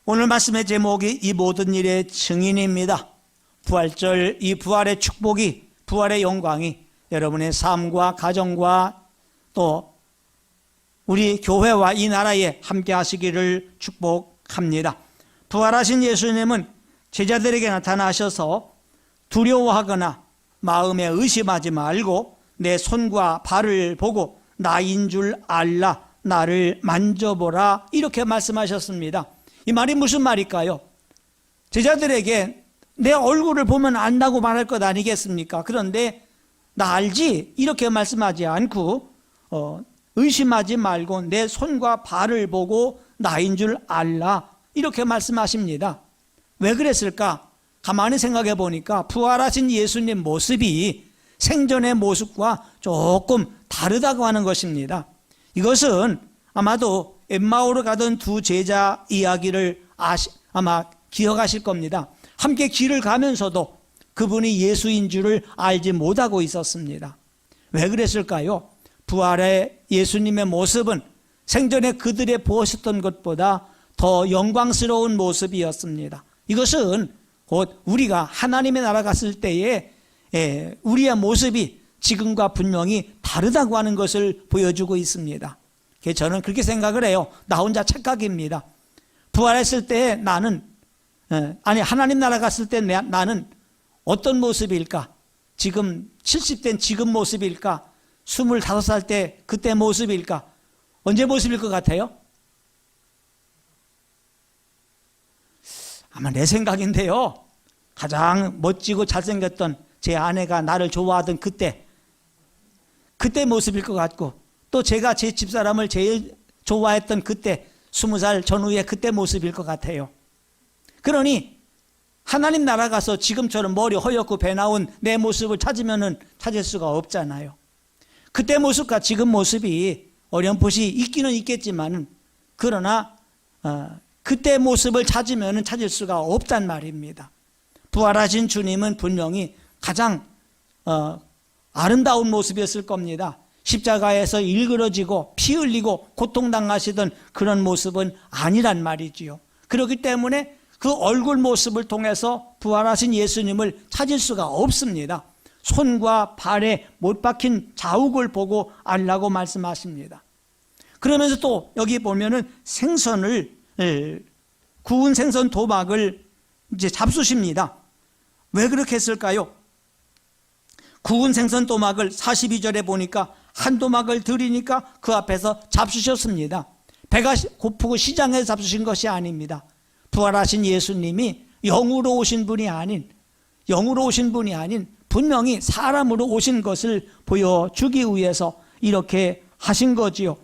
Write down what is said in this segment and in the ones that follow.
오늘 말씀의 제목이 이 모든 일의 증인입니다. 부활절, 이 부활의 축복이, 부활의 영광이 여러분의 삶과 가정과 또 우리 교회와 이 나라에 함께 하시기를 축복합니다. 부활하신 예수님은 제자들에게 나타나셔서 두려워하거나 마음에 의심하지 말고 내 손과 발을 보고 나인 줄 알라, 나를 만져보라, 이렇게 말씀하셨습니다. 이 말이 무슨 말일까요? 제자들에게 내 얼굴을 보면 안다고 말할 것 아니겠습니까? 그런데 나 알지? 이렇게 말씀하지 않고 의심하지 말고 내 손과 발을 보고 나인 줄 알라, 이렇게 말씀하십니다. 왜 그랬을까? 가만히 생각해 보니까 부활하신 예수님 모습이 생전의 모습과 조금 다르다고 하는 것입니다. 이것은 아마도 엠마오로 가던 두 제자 이야기를 아마 기억하실 겁니다. 함께 길을 가면서도 그분이 예수인 줄을 알지 못하고 있었습니다. 왜 그랬을까요? 부활의 예수님의 모습은 생전에 그들의 보셨던 것보다 더 영광스러운 모습이었습니다. 이것은 곧 우리가 하나님의 나라 갔을 때에 우리의 모습이 지금과 분명히 다르다고 하는 것을 보여주고 있습니다. 저는 그렇게 생각을 해요. 나 혼자 착각입니다. 부활했을 때 나는 하나님 나라 갔을 때 나는 어떤 모습일까? 지금 70된 지금 모습일까? 25살 때 그때 모습일까? 언제 모습일 것 같아요? 아마 내 생각인데요, 가장 멋지고 잘생겼던 제 아내가 나를 좋아하던 그때 모습일 것 같고, 또 제가 제 집사람을 제일 좋아했던 그때 20살 전후의 그때 모습일 것 같아요. 그러니 하나님 나라 가서 지금처럼 머리 허옇고 배 나온 내 모습을 찾을 수가 없잖아요. 그때 모습과 지금 모습이 어렴풋이 있기는 있겠지만, 그러나 그때 모습을 찾으면 찾을 수가 없단 말입니다. 부활하신 주님은 분명히 가장 아름다운 모습이었을 겁니다. 십자가에서 일그러지고 피 흘리고 고통당하시던 그런 모습은 아니란 말이지요. 그렇기 때문에 그 얼굴 모습을 통해서 부활하신 예수님을 찾을 수가 없습니다. 손과 발에 못 박힌 자욱을 보고 알라고 말씀하십니다. 그러면서 또 여기 보면은 구운 생선 도막을 이제 잡수십니다. 왜 그렇게 했을까요? 구운 생선 도막을 42절에 보니까 한 도막을 드리니까 그 앞에서 잡수셨습니다. 배가 고프고 시장에서 잡수신 것이 아닙니다. 부활하신 예수님이 영으로 오신 분이 아닌 분명히 사람으로 오신 것을 보여주기 위해서 이렇게 하신 거지요.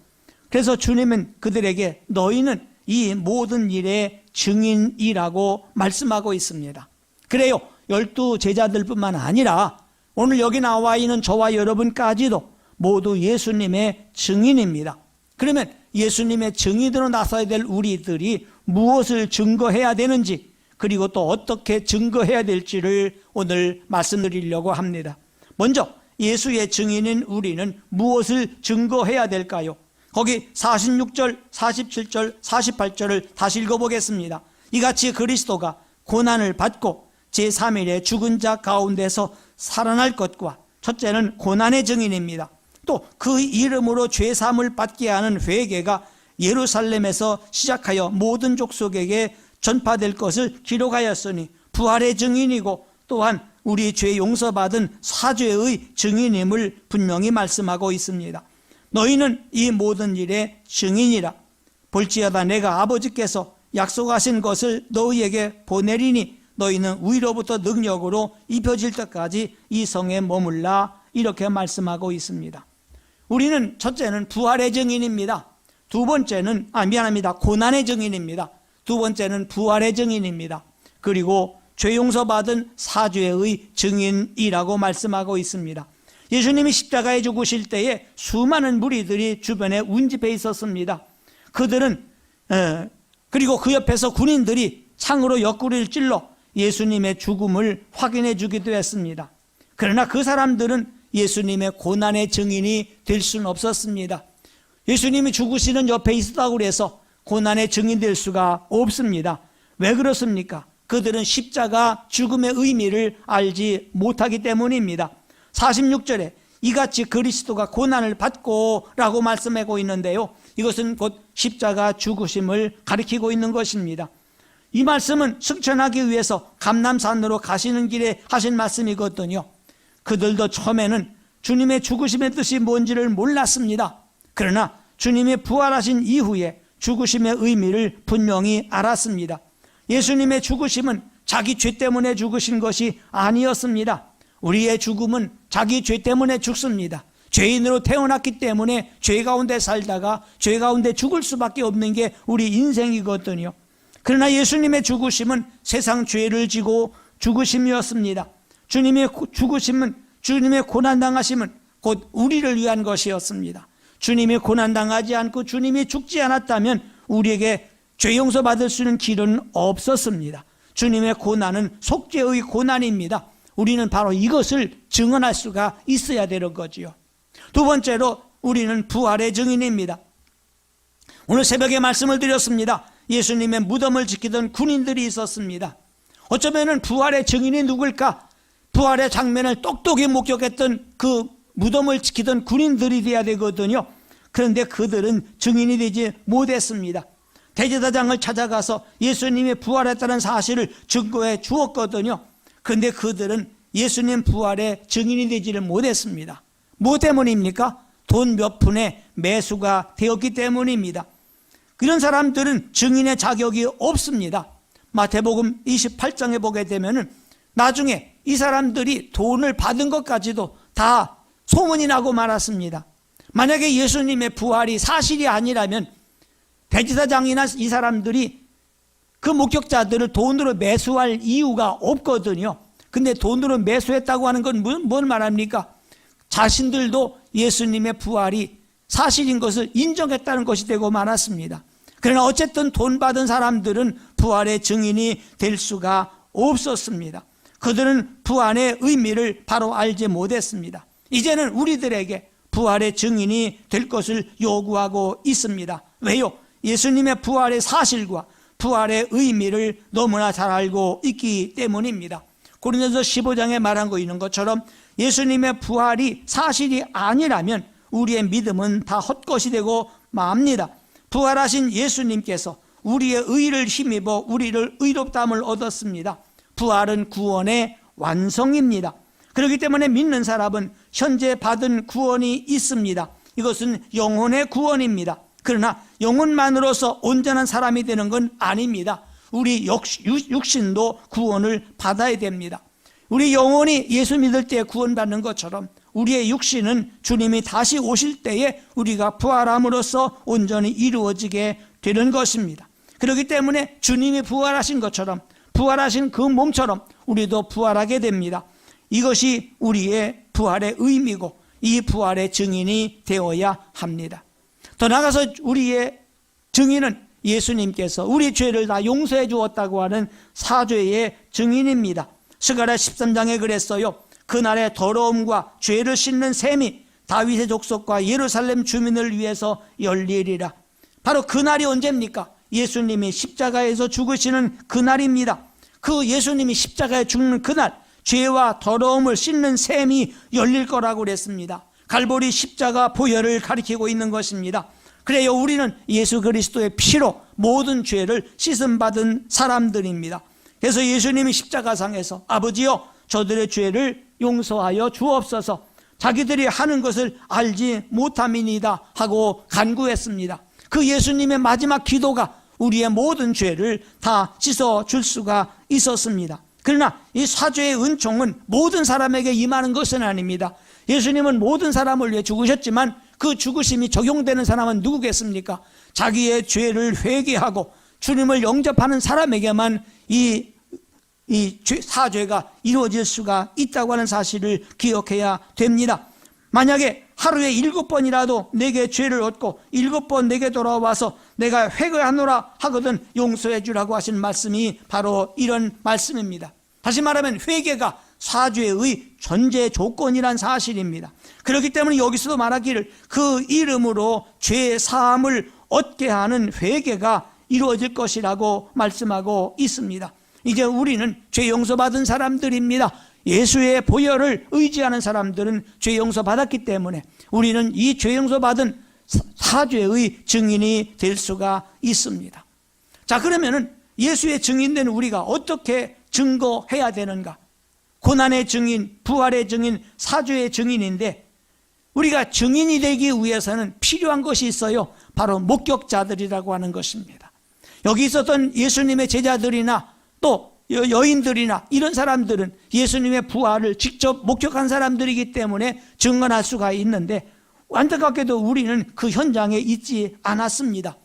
그래서 주님은 그들에게 너희는 이 모든 일의 증인이라고 말씀하고 있습니다. 그래요, 12 제자들뿐만 아니라 오늘 여기 나와 있는 저와 여러분까지도 모두 예수님의 증인입니다. 그러면 예수님의 증인으로 나서야 될 우리들이 무엇을 증거해야 되는지, 그리고 또 어떻게 증거해야 될지를 오늘 말씀드리려고 합니다. 먼저 예수의 증인인 우리는 무엇을 증거해야 될까요? 거기 46절, 47절, 48절을 다시 읽어보겠습니다. 이같이 그리스도가 고난을 받고 제3일에 죽은 자 가운데서 살아날 것과, 첫째는 고난의 증인입니다. 또 그 이름으로 죄사함을 받게 하는 회개가 예루살렘에서 시작하여 모든 족속에게 전파될 것을 기록하였으니 부활의 증인이고, 또한 우리 죄 용서받은 사죄의 증인임을 분명히 말씀하고 있습니다. 너희는 이 모든 일의 증인이라. 볼지어다 내가 아버지께서 약속하신 것을 너희에게 보내리니 너희는 위로부터 능력으로 입혀질 때까지 이 성에 머물라, 이렇게 말씀하고 있습니다. 우리는 첫째는 부활의 증인입니다. 두 번째는 고난의 증인입니다. 두 번째는 부활의 증인입니다. 그리고 죄 용서받은 사죄의 증인이라고 말씀하고 있습니다. 예수님이 십자가에 죽으실 때에 수많은 무리들이 주변에 운집해 있었습니다. 그들은 그리고 그 옆에서 군인들이 창으로 옆구리를 찔러 예수님의 죽음을 확인해 주기도 했습니다. 그러나 그 사람들은 예수님의 고난의 증인이 될 수는 없었습니다. 예수님이 죽으시는 옆에 있었다고 해서 고난의 증인 될 수가 없습니다. 왜 그렇습니까? 그들은 십자가 죽음의 의미를 알지 못하기 때문입니다. 46절에 이같이 그리스도가 고난을 받고 라고 말씀하고 있는데요, 이것은 곧 십자가 죽으심을 가리키고 있는 것입니다. 이 말씀은 승천하기 위해서 감람산으로 가시는 길에 하신 말씀이거든요. 그들도 처음에는 주님의 죽으심의 뜻이 뭔지를 몰랐습니다. 그러나 주님이 부활하신 이후에 죽으심의 의미를 분명히 알았습니다. 예수님의 죽으심은 자기 죄 때문에 죽으신 것이 아니었습니다. 우리의 죽음은 자기 죄 때문에 죽습니다. 죄인으로 태어났기 때문에 죄 가운데 살다가 죄 가운데 죽을 수밖에 없는 게 우리 인생이거든요. 그러나 예수님의 죽으심은 세상 죄를 지고 죽으심이었습니다. 주님의 죽으심은, 주님의 고난당하심은 곧 우리를 위한 것이었습니다. 주님이 고난당하지 않고 주님이 죽지 않았다면 우리에게 죄 용서받을 수 있는 길은 없었습니다. 주님의 고난은 속죄의 고난입니다. 우리는 바로 이것을 증언할 수가 있어야 되는 거지요. 두 번째로 우리는 부활의 증인입니다. 오늘 새벽에 말씀을 드렸습니다. 예수님의 무덤을 지키던 군인들이 있었습니다. 어쩌면 부활의 증인이 누굴까? 부활의 장면을 똑똑히 목격했던 그 무덤을 지키던 군인들이 돼야 되거든요. 그런데 그들은 증인이 되지 못했습니다. 대제사장을 찾아가서 예수님이 부활했다는 사실을 증거해 주었거든요. 그런데 그들은 예수님 부활의 증인이 되지를 못했습니다. 뭐 때문입니까? 돈 몇 푼에 매수가 되었기 때문입니다. 그런 사람들은 증인의 자격이 없습니다. 마태복음 28장에 보게 되면 나중에 이 사람들이 돈을 받은 것까지도 다 소문이 나고 말았습니다. 만약에 예수님의 부활이 사실이 아니라면 대제사장이나 이 사람들이 그 목격자들을 돈으로 매수할 이유가 없거든요. 근데 돈으로 매수했다고 하는 건 뭘 말합니까? 자신들도 예수님의 부활이 사실인 것을 인정했다는 것이 되고 말았습니다. 그러나 어쨌든 돈 받은 사람들은 부활의 증인이 될 수가 없었습니다. 그들은 부활의 의미를 바로 알지 못했습니다. 이제는 우리들에게 부활의 증인이 될 것을 요구하고 있습니다. 왜요? 예수님의 부활의 사실과 부활의 의미를 너무나 잘 알고 있기 때문입니다. 고린도서 15장에 말한 거 있는 것처럼 예수님의 부활이 사실이 아니라면 우리의 믿음은 다 헛것이 되고 맙니다. 부활하신 예수님께서 우리의 의를 힘입어 우리를 의롭다함을 얻었습니다. 부활은 구원의 완성입니다. 그렇기 때문에 믿는 사람은 현재 받은 구원이 있습니다. 이것은 영혼의 구원입니다. 그러나 영혼만으로서 온전한 사람이 되는 건 아닙니다. 우리 육신도 구원을 받아야 됩니다. 우리 영혼이 예수 믿을 때 구원받는 것처럼 우리의 육신은 주님이 다시 오실 때에 우리가 부활함으로써 온전히 이루어지게 되는 것입니다. 그렇기 때문에 주님이 부활하신 것처럼, 부활하신 그 몸처럼 우리도 부활하게 됩니다. 이것이 우리의 부활의 의미고 이 부활의 증인이 되어야 합니다. 더 나아가서 우리의 증인은 예수님께서 우리 죄를 다 용서해 주었다고 하는 사죄의 증인입니다. 스가랴 13장에 그랬어요. 그날의 더러움과 죄를 씻는 셈이 다윗의 족속과 예루살렘 주민을 위해서 열리리라. 바로 그날이 언제입니까? 예수님이 십자가에서 죽으시는 그날입니다. 그 예수님이 십자가에 죽는 그날 죄와 더러움을 씻는 셈이 열릴 거라고 그랬습니다. 갈보리 십자가 보혈을 가리키고 있는 것입니다. 그래요, 우리는 예수 그리스도의 피로 모든 죄를 씻음받은 사람들입니다. 그래서 예수님이 십자가상에서 아버지여 저들의 죄를 용서하여 주옵소서, 자기들이 하는 것을 알지 못함이니이다 하고 간구했습니다. 그 예수님의 마지막 기도가 우리의 모든 죄를 다 씻어줄 수가 있었습니다. 그러나 이 사죄의 은총은 모든 사람에게 임하는 것은 아닙니다. 예수님은 모든 사람을 위해 죽으셨지만 그 죽으심이 적용되는 사람은 누구겠습니까? 자기의 죄를 회개하고 주님을 영접하는 사람에게만 이 사죄가 이루어질 수가 있다고 하는 사실을 기억해야 됩니다. 만약에 하루에 7번이라도 내게 죄를 얻고 7번 내게 돌아와서 내가 회개하노라 하거든 용서해 주라고 하신 말씀이 바로 이런 말씀입니다. 다시 말하면 회개가 사죄의 전제 조건이란 사실입니다. 그렇기 때문에 여기서도 말하기를 그 이름으로 죄 사함을 얻게 하는 회개가 이루어질 것이라고 말씀하고 있습니다. 이제 우리는 죄 용서받은 사람들입니다. 예수의 보혈을 의지하는 사람들은 죄 용서받았기 때문에 우리는 이 죄 용서받은 사죄의 증인이 될 수가 있습니다. 자, 그러면은 예수의 증인된 우리가 어떻게 증거해야 되는가? 고난의 증인, 부활의 증인, 사죄의 증인인데 우리가 증인이 되기 위해서는 필요한 것이 있어요. 바로 목격자들이라고 하는 것입니다. 여기 있었던 예수님의 제자들이나 또 여인들이나 이런 사람들은 예수님의 부활을 직접 목격한 사람들이기 때문에 증언할 수가 있는데 안타깝게도 우리는 그 현장에 있지 않았습니다.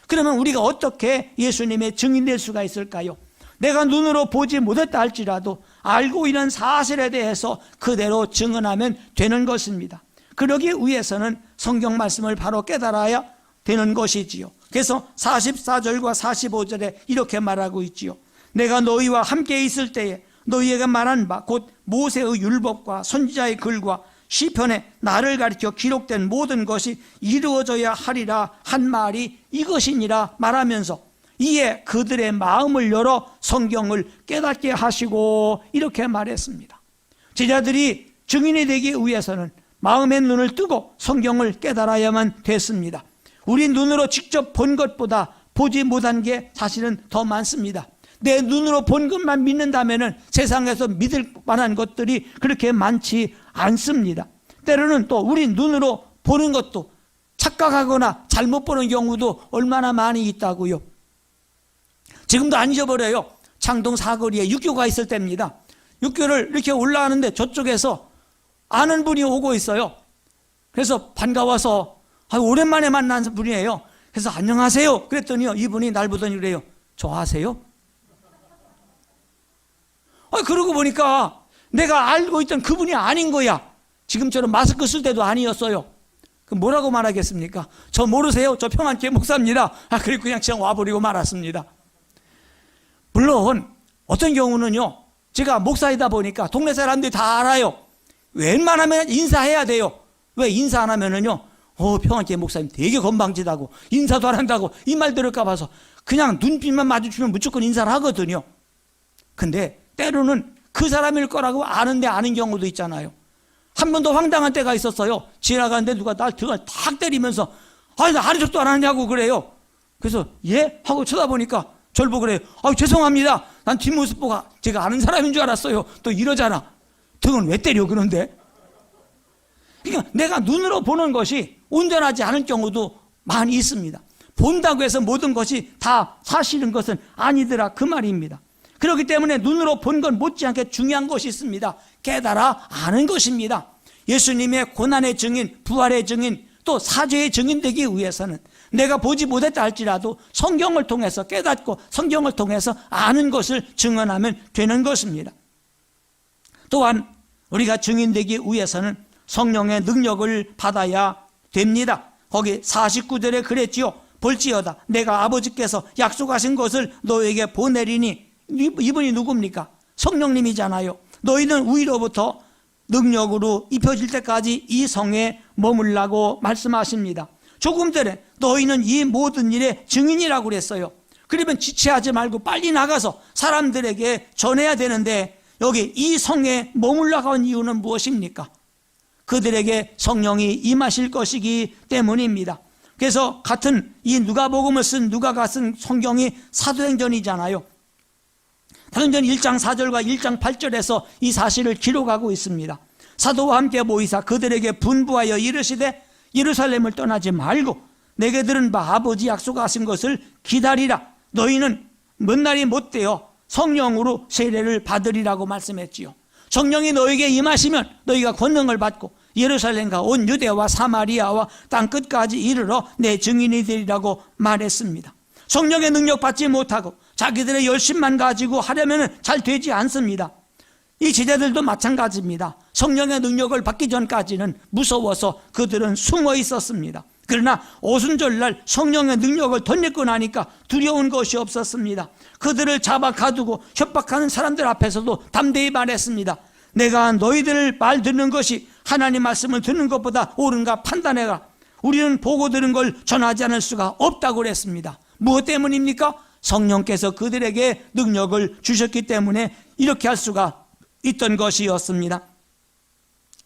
그러면 우리가 어떻게 예수님의 증인될 수가 있을까요? 내가 눈으로 보지 못했다 할지라도 알고 있는 사실에 대해서 그대로 증언하면 되는 것입니다. 그러기 위해서는 성경 말씀을 바로 깨달아야 되는 것이지요. 그래서 44절과 45절에 이렇게 말하고 있지요. 내가 너희와 함께 있을 때에 너희에게 말한 바 곧 모세의 율법과 선지자의 글과 시편에 나를 가리켜 기록된 모든 것이 이루어져야 하리라 한 말이 이것이니라 말하면서 이에 그들의 마음을 열어 성경을 깨닫게 하시고 이렇게 말했습니다. 제자들이 증인이 되기 위해서는 마음의 눈을 뜨고 성경을 깨달아야만 됐습니다. 우리 눈으로 직접 본 것보다 보지 못한 게 사실은 더 많습니다. 내 눈으로 본 것만 믿는다면 세상에서 믿을 만한 것들이 그렇게 많지 않습니다. 때로는 또 우리 눈으로 보는 것도 착각하거나 잘못 보는 경우도 얼마나 많이 있다고요. 지금도 안 잊어버려요. 창동 사거리에 육교가 있을 때입니다. 육교를 이렇게 올라가는데 저쪽에서 아는 분이 오고 있어요. 그래서 반가워서 오랜만에 만난 분이에요. 그래서 안녕하세요 그랬더니요, 이분이 날 보더니 그래요. 좋아하세요? 그러고 보니까 내가 알고 있던 그분이 아닌 거야. 지금처럼 마스크 쓸 때도 아니었어요. 그럼 뭐라고 말하겠습니까? 저 모르세요? 저 평안교회 목사입니다. 그리고 그냥 와버리고 말았습니다. 물론 어떤 경우는요, 제가 목사이다 보니까 동네 사람들이 다 알아요. 웬만하면 인사해야 돼요. 왜 인사 안 하면은요, 평안교회 목사님 되게 건방지다고, 인사도 안 한다고 이 말 들을까 봐서 그냥 눈빛만 마주치면 무조건 인사를 하거든요. 근데 때로는 그 사람일 거라고 아는데 아닌 경우도 있잖아요. 한 번 더 황당한 때가 있었어요. 지나가는데 누가 날 등을 탁 때리면서 나 아는 척도 안 하냐고 그래요. 그래서 예? 하고 쳐다보니까 저를 보고 그래요. 죄송합니다. 난 뒷모습 보고 제가 아는 사람인 줄 알았어요. 또 이러잖아. 등은 왜 때려 그런데? 그러니까 내가 눈으로 보는 것이 온전하지 않은 경우도 많이 있습니다. 본다고 해서 모든 것이 다 사실인 것은 아니더라 그 말입니다. 그렇기 때문에 눈으로 본 건 못지않게 중요한 것이 있습니다. 깨달아 아는 것입니다. 예수님의 고난의 증인, 부활의 증인, 또 사죄의 증인 되기 위해서는 내가 보지 못했다 할지라도 성경을 통해서 깨닫고 성경을 통해서 아는 것을 증언하면 되는 것입니다. 또한 우리가 증인되기 위해서는 성령의 능력을 받아야 됩니다. 거기 49절에 그랬지요. 볼지어다 내가 아버지께서 약속하신 것을 너에게 보내리니, 이분이 누굽니까? 성령님이잖아요. 너희는 위로부터 능력으로 입혀질 때까지 이 성에 머물라고 말씀하십니다. 조금 전에 너희는 이 모든 일의 증인이라고 그랬어요. 그러면 지체하지 말고 빨리 나가서 사람들에게 전해야 되는데 여기 이 성에 머물라고 한 이유는 무엇입니까? 그들에게 성령이 임하실 것이기 때문입니다. 그래서 같은 이 누가복음을 쓴 누가가 쓴 성경이 사도행전이잖아요. 사도행전 1장 4절과 1장 8절에서 이 사실을 기록하고 있습니다. 사도와 함께 모이사 그들에게 분부하여 이르시되 예루살렘을 떠나지 말고 내게 들은 바 아버지 약속하신 것을 기다리라. 너희는 몇 날이 못되어 성령으로 세례를 받으리라고 말씀했지요. 성령이 너에게 임하시면 너희가 권능을 받고 예루살렘과 온 유대와 사마리아와 땅끝까지 이르러 내 증인이 되리라고 말했습니다. 성령의 능력 받지 못하고 자기들의 열심만 가지고 하려면 잘 되지 않습니다. 이 제자들도 마찬가지입니다. 성령의 능력을 받기 전까지는 무서워서 그들은 숨어 있었습니다. 그러나 오순절날 성령의 능력을 덧입고 나니까 두려운 것이 없었습니다. 그들을 잡아 가두고 협박하는 사람들 앞에서도 담대히 말했습니다. 내가 너희들 말 듣는 것이 하나님 말씀을 듣는 것보다 옳은가 판단해라. 우리는 보고 들은 걸 전하지 않을 수가 없다고 그랬습니다. 무엇 때문입니까? 성령께서 그들에게 능력을 주셨기 때문에 이렇게 할 수가 있던 것이었습니다.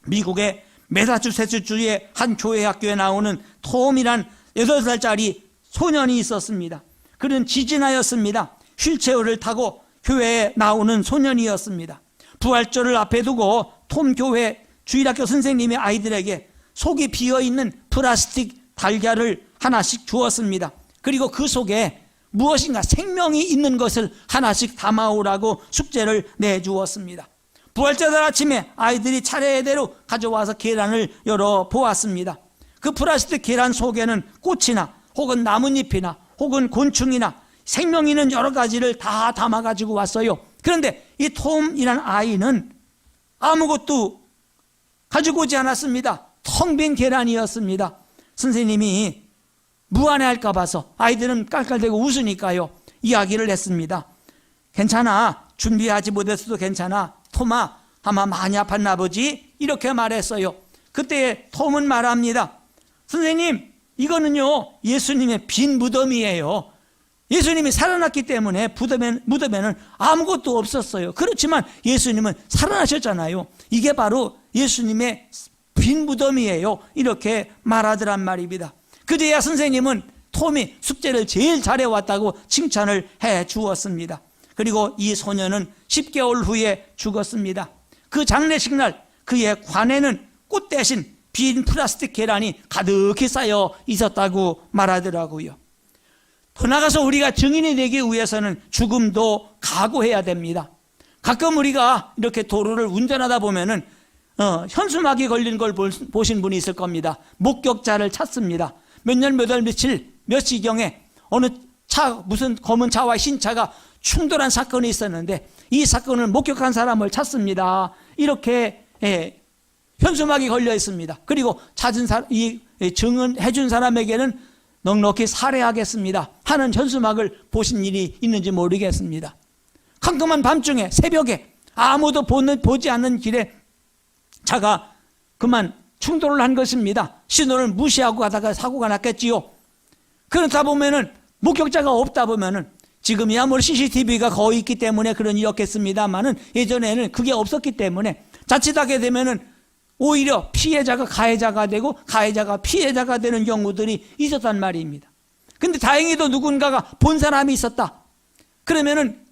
미국의 매사추세츠주의 한 교회 학교에 나오는 톰이란 8살짜리 소년이 있었습니다. 그는 지진하였습니다. 휠체어를 타고 교회에 나오는 소년이었습니다. 부활절을 앞에 두고 톰 교회 주일학교 선생님이 아이들에게 속이 비어있는 플라스틱 달걀을 하나씩 주었습니다. 그리고 그 속에 무엇인가 생명이 있는 것을 하나씩 담아오라고 숙제를 내주었습니다. 부활절 아침에 아이들이 차례대로 가져와서 계란을 열어보았습니다. 그 플라스틱 계란 속에는 꽃이나 혹은 나뭇잎이나 혹은 곤충이나 생명 있는 여러 가지를 다 담아가지고 왔어요. 그런데 이 톰이라는 아이는 아무것도 가지고 오지 않았습니다. 텅 빈 계란이었습니다. 선생님이 무안해할까 봐서 아이들은 깔깔대고 웃으니까요, 이야기를 했습니다. 괜찮아, 준비하지 못했어도 괜찮아. 톰아, 아마 많이 아팠나 보지? 이렇게 말했어요. 그때 톰은 말합니다. 선생님, 이거는요 예수님의 빈 무덤이에요. 예수님이 살아났기 때문에 무덤에는 아무것도 없었어요. 그렇지만 예수님은 살아나셨잖아요. 이게 바로 예수님의 빈 무덤이에요. 이렇게 말하더란 말입니다. 그제야 선생님은 톰이 숙제를 제일 잘해왔다고 칭찬을 해 주었습니다. 그리고 이 소년은 10개월 후에 죽었습니다. 그 장례식 날 그의 관에는 꽃 대신 빈 플라스틱 계란이 가득히 쌓여 있었다고 말하더라고요. 더 나가서 우리가 증인이 되기 위해서는 죽음도 각오해야 됩니다. 가끔 우리가 이렇게 도로를 운전하다 보면은 현수막이 걸린 걸 보신 분이 있을 겁니다. 목격자를 찾습니다. 몇 년 몇 월 며칠 몇 시경에 어느 차, 무슨 검은 차와 흰 차가 충돌한 사건이 있었는데 이 사건을 목격한 사람을 찾습니다. 이렇게 현수막이 걸려 있습니다. 그리고 찾은 이 증언해 준 사람에게는 넉넉히 살해하겠습니다 하는 현수막을 보신 일이 있는지 모르겠습니다. 캄캄한 밤중에 새벽에 아무도 보지 않는 길에 차가 그만 충돌을 한 것입니다. 신호를 무시하고 가다가 사고가 났겠지요. 그렇다 보면은 목격자가 없다 보면은 지금이야 뭐 CCTV가 거의 있기 때문에 그런 일이었겠습니다만은 예전에는 그게 없었기 때문에 자칫하게 되면은 오히려 피해자가 가해자가 되고 가해자가 피해자가 되는 경우들이 있었단 말입니다. 근데 다행히도 누군가가 본 사람이 있었다. 그러면은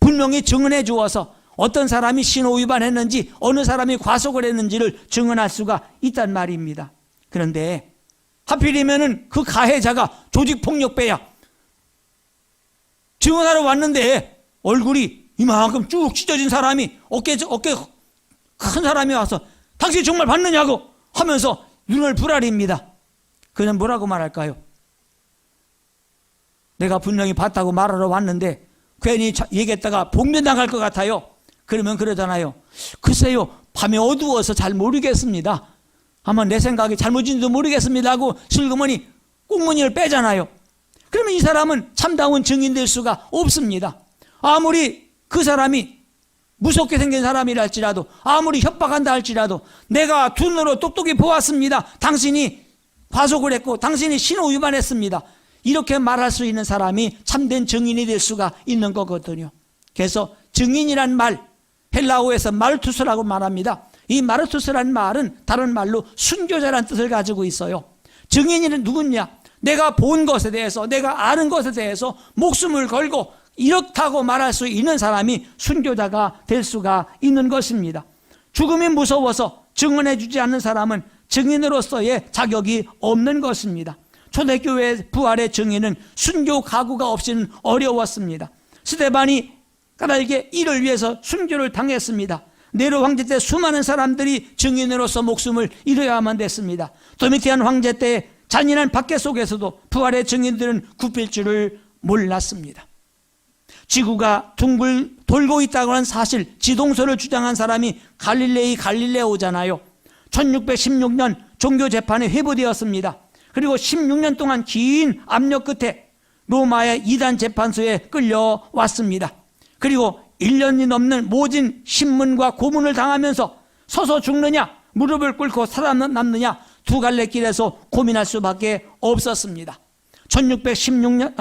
분명히 증언해 주어서 어떤 사람이 신호 위반했는지 어느 사람이 과속을 했는지를 증언할 수가 있단 말입니다. 그런데 하필이면은 그 가해자가 조직폭력배야. 증언하러 왔는데 얼굴이 이만큼 쭉 찢어진 사람이 어깨 큰 사람이 와서 당신 정말 봤느냐고 하면서 눈을 부라립니다. 그냥 뭐라고 말할까요? 내가 분명히 봤다고 말하러 왔는데 괜히 얘기했다가 복면당할 것 같아요. 그러면 그러잖아요. 글쎄요, 밤에 어두워서 잘 모르겠습니다. 아마 내 생각이 잘못인지도 모르겠습니다 하고 슬그머니 꽁무니를 빼잖아요. 그러면 이 사람은 참다운 증인 될 수가 없습니다. 아무리 그 사람이 무섭게 생긴 사람이라 할지라도, 아무리 협박한다 할지라도 내가 두 눈으로 똑똑히 보았습니다. 당신이 과속을 했고 당신이 신호 위반했습니다. 이렇게 말할 수 있는 사람이 참된 증인이 될 수가 있는 거거든요. 그래서 증인이란 말, 헬라어에서 마르투스라고 말합니다. 이 마르투스라는 말은 다른 말로 순교자라는 뜻을 가지고 있어요. 증인은 누구냐? 내가 본 것에 대해서, 내가 아는 것에 대해서 목숨을 걸고 이렇다고 말할 수 있는 사람이 순교자가 될 수가 있는 것입니다. 죽음이 무서워서 증언해 주지 않는 사람은 증인으로서의 자격이 없는 것입니다. 초대교회 부활의 증인은 순교 각오가 없이는 어려웠습니다. 스데반이 까닭에 이를 위해서 순교를 당했습니다. 네로 황제 때 수많은 사람들이 증인으로서 목숨을 잃어야만 됐습니다. 도미티안 황제 때 잔인한 박해 속에서도 부활의 증인들은 굽힐 줄을 몰랐습니다. 지구가 둥글 돌고 있다고 하는 사실, 지동설을 주장한 사람이 갈릴레오잖아요. 1616년 종교재판에 회부되었습니다. 그리고 16년 동안 긴 압력 끝에 로마의 이단 재판소에 끌려왔습니다. 그리고 1년이 넘는 모진 신문과 고문을 당하면서 서서 죽느냐 무릎을 꿇고 살아남느냐 두 갈래 길에서 고민할 수밖에 없었습니다.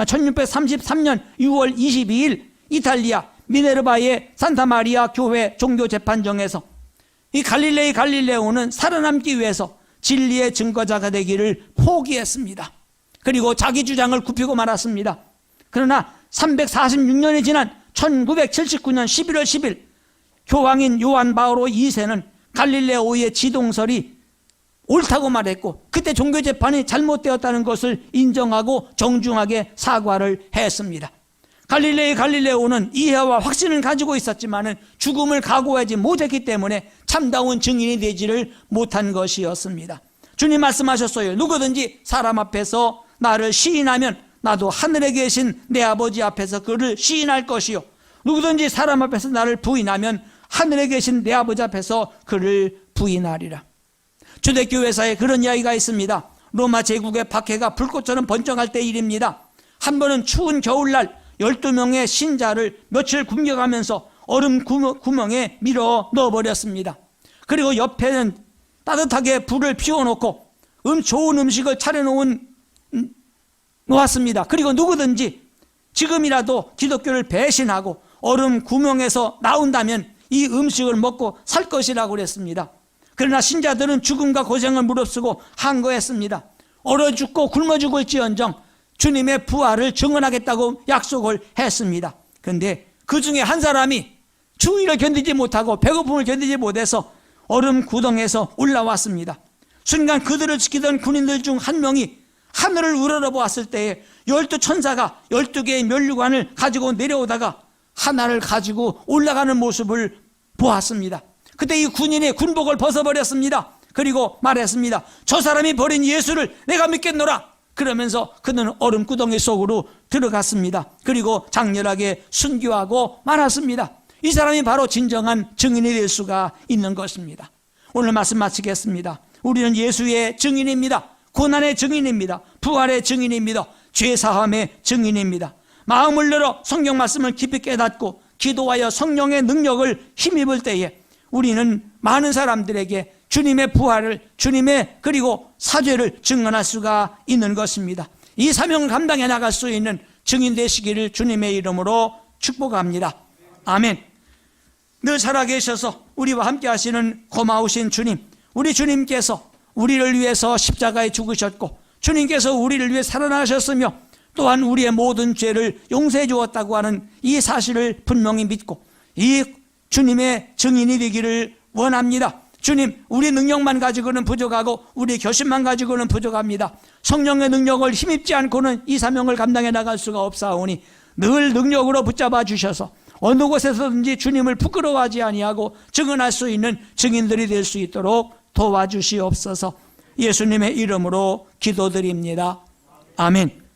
1633년 6월 22일 이탈리아 미네르바의 산타마리아 교회 종교재판정에서 이 갈릴레오는 살아남기 위해서 진리의 증거자가 되기를 포기했습니다. 그리고 자기 주장을 굽히고 말았습니다. 그러나 346년이 지난 1979년 11월 10일 교황인 요한 바오로 2세는 갈릴레오의 지동설이 옳다고 말했고, 그때 종교재판이 잘못되었다는 것을 인정하고 정중하게 사과를 했습니다. 갈릴레오는 이해와 확신을 가지고 있었지만 죽음을 각오하지 못했기 때문에 참다운 증인이 되지를 못한 것이었습니다. 주님 말씀하셨어요. 누구든지 사람 앞에서 나를 시인하면 나도 하늘에 계신 내 아버지 앞에서 그를 시인할 것이요, 누구든지 사람 앞에서 나를 부인하면 하늘에 계신 내 아버지 앞에서 그를 부인하리라. 초대교회사에 그런 이야기가 있습니다. 로마 제국의 박해가 불꽃처럼 번쩍할 때 일입니다. 한 번은 추운 겨울날 12명의 신자를 며칠 굶겨가면서 얼음 구멍에 밀어 넣어버렸습니다. 그리고 옆에는 따뜻하게 불을 피워놓고 좋은 음식을 놓았습니다. 그리고 누구든지 지금이라도 기독교를 배신하고 얼음 구멍에서 나온다면 이 음식을 먹고 살 것이라고 그랬습니다. 그러나 신자들은 죽음과 고생을 무릅쓰고 항거했습니다. 얼어 죽고 굶어 죽을지언정 주님의 부활을 증언하겠다고 약속을 했습니다. 그런데 그 중에 한 사람이 추위를 견디지 못하고 배고픔을 견디지 못해서 얼음 구덩에서 올라왔습니다. 순간 그들을 지키던 군인들 중 한 명이 하늘을 우러러보았을 때에 12천사가 12개의 면류관을 가지고 내려오다가 하나를 가지고 올라가는 모습을 보았습니다. 그때 이 군인이 군복을 벗어버렸습니다. 그리고 말했습니다. 저 사람이 버린 예수를 내가 믿겠노라. 그러면서 그는 얼음 구덩이 속으로 들어갔습니다. 그리고 장렬하게 순교하고 말았습니다. 이 사람이 바로 진정한 증인이 될 수가 있는 것입니다. 오늘 말씀 마치겠습니다. 우리는 예수의 증인입니다. 고난의 증인입니다. 부활의 증인입니다. 죄사함의 증인입니다. 마음을 열어 성경 말씀을 깊이 깨닫고 기도하여 성령의 능력을 힘입을 때에 우리는 많은 사람들에게 주님의 부활을, 주님의 그리고 사죄를 증언할 수가 있는 것입니다. 이 사명을 감당해 나갈 수 있는 증인 되시기를 주님의 이름으로 축복합니다. 아멘. 늘 살아계셔서 우리와 함께 하시는 고마우신 주님, 우리 주님께서 우리를 위해서 십자가에 죽으셨고 주님께서 우리를 위해 살아나셨으며 또한 우리의 모든 죄를 용서해 주었다고 하는 이 사실을 분명히 믿고 이 주님의 증인이 되기를 원합니다. 주님, 우리 능력만 가지고는 부족하고 우리 결심만 가지고는 부족합니다. 성령의 능력을 힘입지 않고는 이 사명을 감당해 나갈 수가 없사오니 늘 능력으로 붙잡아 주셔서 어느 곳에서든지 주님을 부끄러워하지 아니하고 증언할 수 있는 증인들이 될 수 있도록 도와주시옵소서. 예수님의 이름으로 기도드립니다. 아멘.